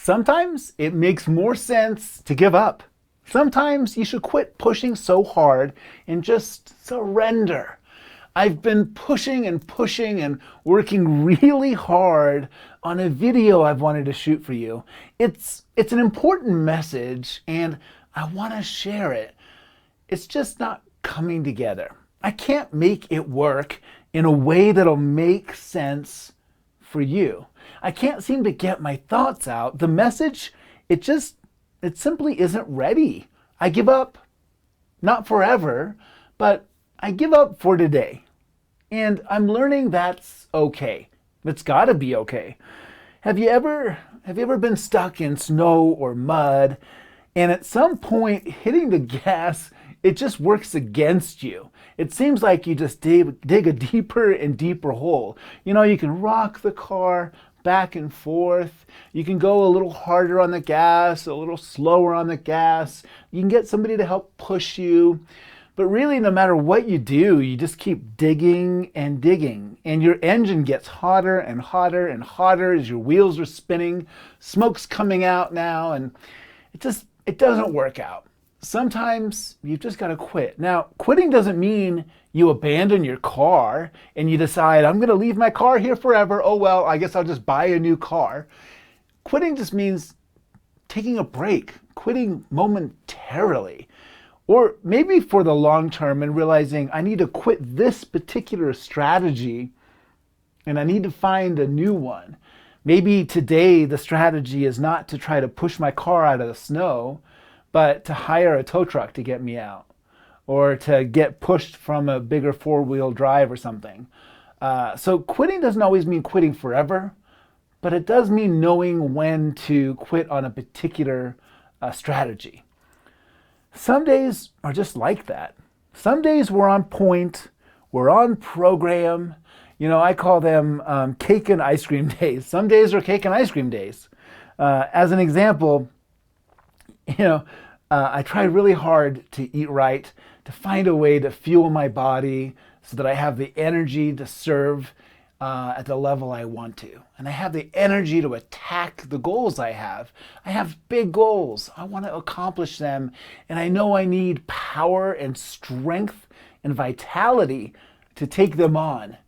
Sometimes it makes more sense to give up. Sometimes you should quit pushing so hard and just surrender. I've been pushing and pushing and working really hard on a video I've wanted to shoot for you. It's an important message and I want to share it. It's just not coming together. I can't make it work in a way that'll make sense for you. I can't seem to get my thoughts out. The message, it simply isn't ready. I give up, not forever, but I give up for today. And I'm learning that's okay. It's gotta be okay. Have you ever been stuck in snow or mud, and at some point hitting the gas, it just works against you? It seems like you just dig a deeper and deeper hole. You can rock the car back and forth. You can go a little harder on the gas, a little slower on the gas. You can get somebody to help push you. But really, no matter what you do, you just keep digging and digging. And your engine gets hotter and hotter and hotter as your wheels are spinning. Smoke's coming out now, and it doesn't work out. Sometimes you've just got to quit. Now, quitting doesn't mean you abandon your car and you decide, I'm going to leave my car here forever. Oh, well, I guess I'll just buy a new car. Quitting just means taking a break, quitting momentarily, or maybe for the long term and realizing I need to quit this particular strategy and I need to find a new one. Maybe today the strategy is not to try to push my car out of the snow, but to hire a tow truck to get me out, or to get pushed from a bigger four-wheel drive or something. So quitting doesn't always mean quitting forever, but it does mean knowing when to quit on a particular strategy. Some days are just like that. Some days we're on point, we're on program. I call them cake and ice cream days. Some days are cake and ice cream days. As an example, I try really hard to eat right, to find a way to fuel my body so that I have the energy to serve at the level I want to. And I have the energy to attack the goals I have. I have big goals. I want to accomplish them. And I know I need power and strength and vitality to take them on.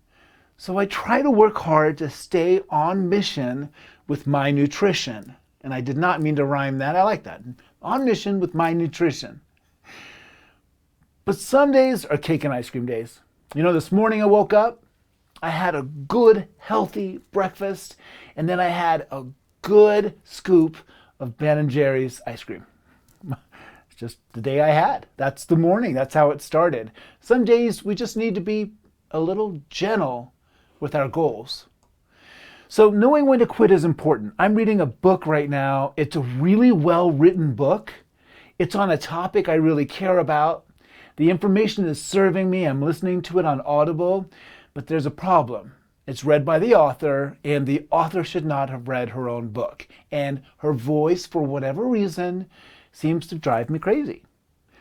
So I try to work hard to stay on mission with my nutrition. And I did not mean to rhyme that. I like that. On mission with my nutrition. But some days are cake and ice cream days. This morning I woke up, I had a good, healthy breakfast, and then I had a good scoop of Ben & Jerry's ice cream. It's just the day I had. That's the morning. That's how it started. Some days we just need to be a little gentle with our goals. So knowing when to quit is important. I'm reading a book right now. It's a really well-written book. It's on a topic I really care about. The information is serving me. I'm listening to it on Audible, but there's a problem. It's read by the author, and the author should not have read her own book. And her voice, for whatever reason, seems to drive me crazy.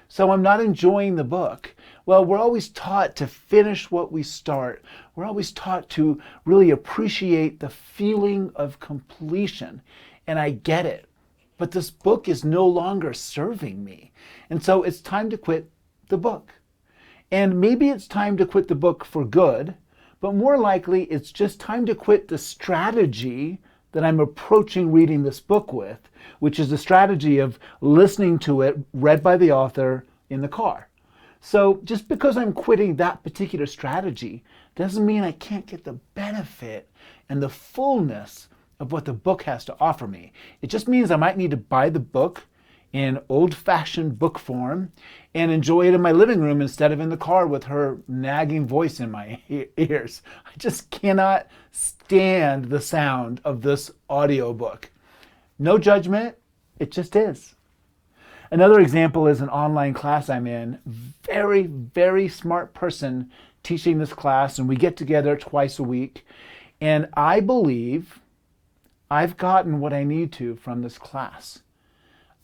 So I'm not enjoying the book. Well, we're always taught to finish what we start. We're always taught to really appreciate the feeling of completion. And I get it. But this book is no longer serving me. And so it's time to quit the book. And maybe it's time to quit the book for good, but more likely it's just time to quit the strategy that I'm approaching reading this book with, which is the strategy of listening to it read by the author in the car. So just because I'm quitting that particular strategy doesn't mean I can't get the benefit and the fullness of what the book has to offer me. It just means I might need to buy the book in old-fashioned book form and enjoy it in my living room instead of in the car with her nagging voice in my ears. I just cannot stand the sound of this audiobook. No judgment, it just is. Another example is an online class I'm in. Very, very smart person teaching this class, and we get together twice a week. And I believe I've gotten what I need to from this class.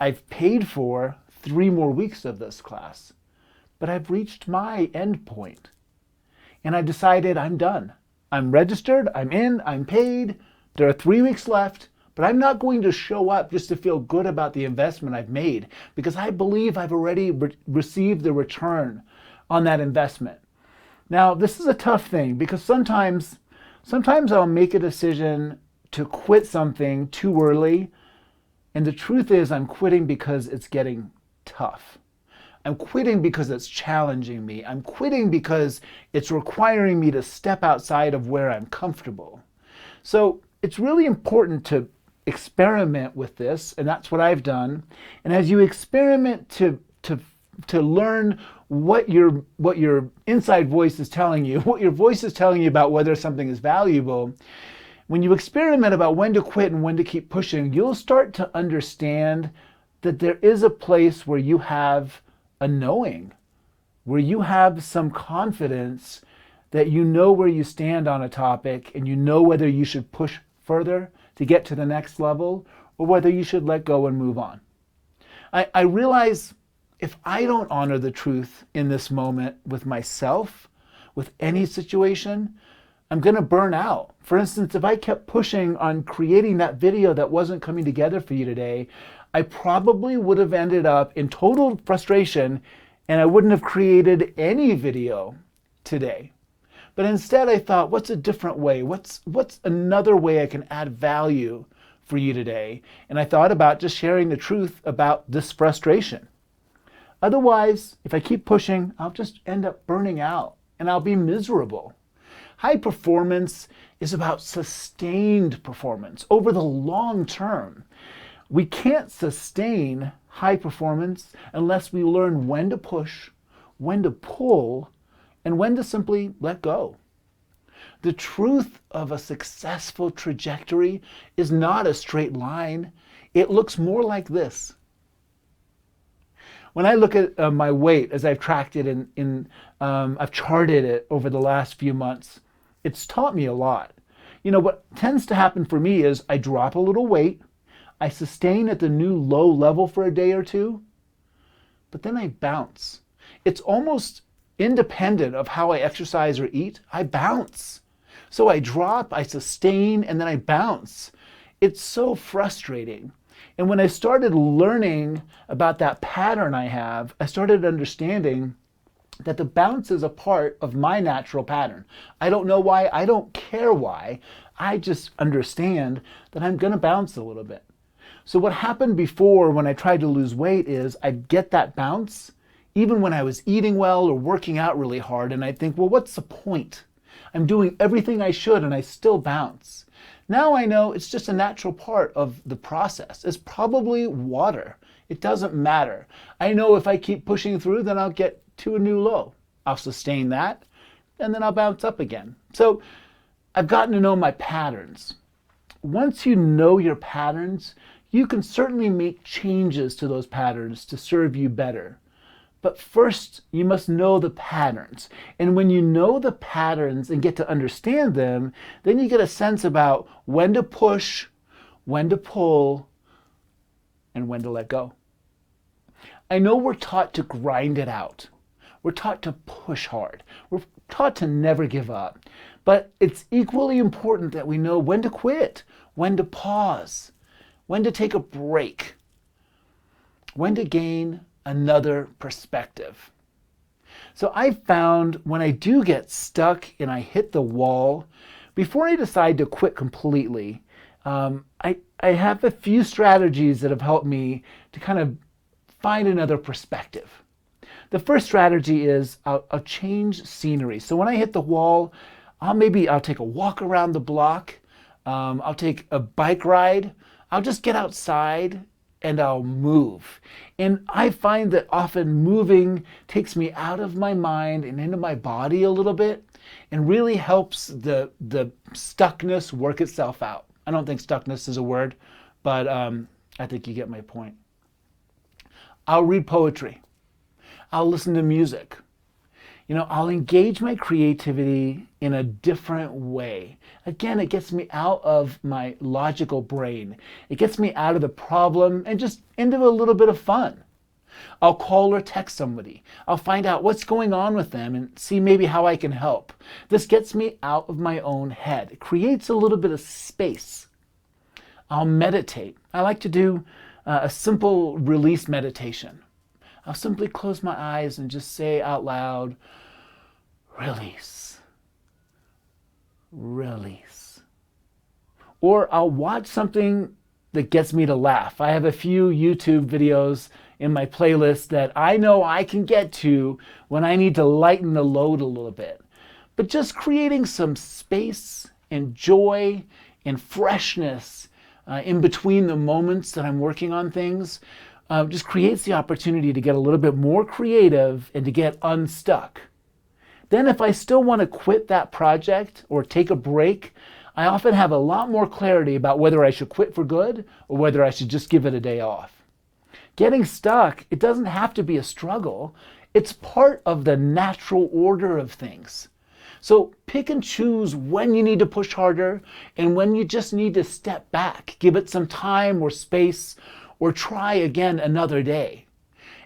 I've paid for 3 more weeks of this class, but I've reached my end point. And I decided I'm done. I'm registered, I'm in, I'm paid. There are 3 weeks left, But I'm not going to show up just to feel good about the investment I've made, because I believe I've already received the return on that investment. Now, this is a tough thing, because sometimes I'll make a decision to quit something too early, and the truth is I'm quitting because it's getting tough. I'm quitting because it's challenging me. I'm quitting because it's requiring me to step outside of where I'm comfortable. So it's really important to experiment with this, and that's what I've done. And as you experiment to learn what your inside voice is telling you, what your voice is telling you about whether something is valuable, when you experiment about when to quit and when to keep pushing, you'll start to understand that there is a place where you have a knowing, where you have some confidence that you know where you stand on a topic, and you know whether you should push further to get to the next level or whether you should let go and move on. I realize if I don't honor the truth in this moment with myself, with any situation, I'm going to burn out. For instance, if I kept pushing on creating that video that wasn't coming together for you today, I probably would have ended up in total frustration, and I wouldn't have created any video today. But instead I thought, what's a different way? What's another way I can add value for you today? And I thought about just sharing the truth about this frustration. Otherwise, if I keep pushing, I'll just end up burning out and I'll be miserable. High performance is about sustained performance over the long term. We can't sustain high performance unless we learn when to push, when to pull, and when to simply let go. The truth of a successful trajectory is not a straight line. It looks more like this. When I look at my weight as I've tracked it I've charted it over the last few months, it's taught me a lot. You know, what tends to happen for me is I drop a little weight, I sustain at the new low level for a day or two, but then I bounce. It's almost independent of how I exercise or eat. I bounce. So I drop, I sustain, and then I bounce. It's so frustrating. And when I started learning about that pattern I have, I started understanding that the bounce is a part of my natural pattern. I don't know why, I don't care why. I just understand that I'm going to bounce a little bit. So what happened before when I tried to lose weight is I'd get that bounce even when I was eating well or working out really hard, and I'd think, well, what's the point? I'm doing everything I should and I still bounce. Now I know it's just a natural part of the process. It's probably water. It doesn't matter. I know if I keep pushing through, then I'll get to a new low. I'll sustain that, and then I'll bounce up again. So I've gotten to know my patterns. Once you know your patterns, you can certainly make changes to those patterns to serve you better. But first, you must know the patterns. And when you know the patterns and get to understand them, then you get a sense about when to push, when to pull, and when to let go. I know we're taught to grind it out. We're taught to push hard. We're taught to never give up. But it's equally important that we know when to quit, when to pause, when to take a break, when to gain another perspective. So I found when I do get stuck and I hit the wall, before I decide to quit completely, I have a few strategies that have helped me to kind of find another perspective. The first strategy is I'll change scenery. So when I hit the wall, I'll take a walk around the block. I'll take a bike ride. I'll just get outside and I'll move. And I find that often moving takes me out of my mind and into my body a little bit and really helps the stuckness work itself out. I don't think stuckness is a word, but I think you get my point. I'll read poetry. I'll listen to music. I'll engage my creativity in a different way. Again, it gets me out of my logical brain. It gets me out of the problem and just into a little bit of fun. I'll call or text somebody. I'll find out what's going on with them and see maybe how I can help. This gets me out of my own head. It creates a little bit of space. I'll meditate. I like to do a simple release meditation. I'll simply close my eyes and just say out loud, release, release. Or I'll watch something that gets me to laugh. I have a few YouTube videos in my playlist that I know I can get to when I need to lighten the load a little bit. But just creating some space and joy and freshness in between the moments that I'm working on things just creates the opportunity to get a little bit more creative and to get unstuck. Then if I still want to quit that project or take a break, I often have a lot more clarity about whether I should quit for good or whether I should just give it a day off. Getting stuck, it doesn't have to be a struggle. It's part of the natural order of things. So pick and choose when you need to push harder and when you just need to step back, give it some time or space, or try again another day.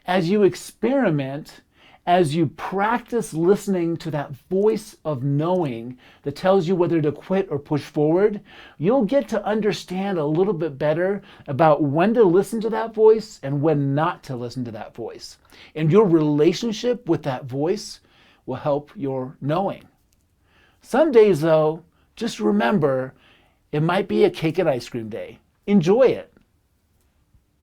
As you experiment, as you practice listening to that voice of knowing that tells you whether to quit or push forward, you'll get to understand a little bit better about when to listen to that voice and when not to listen to that voice. And your relationship with that voice will help your knowing. Some days, though, just remember, it might be a cake and ice cream day. Enjoy it.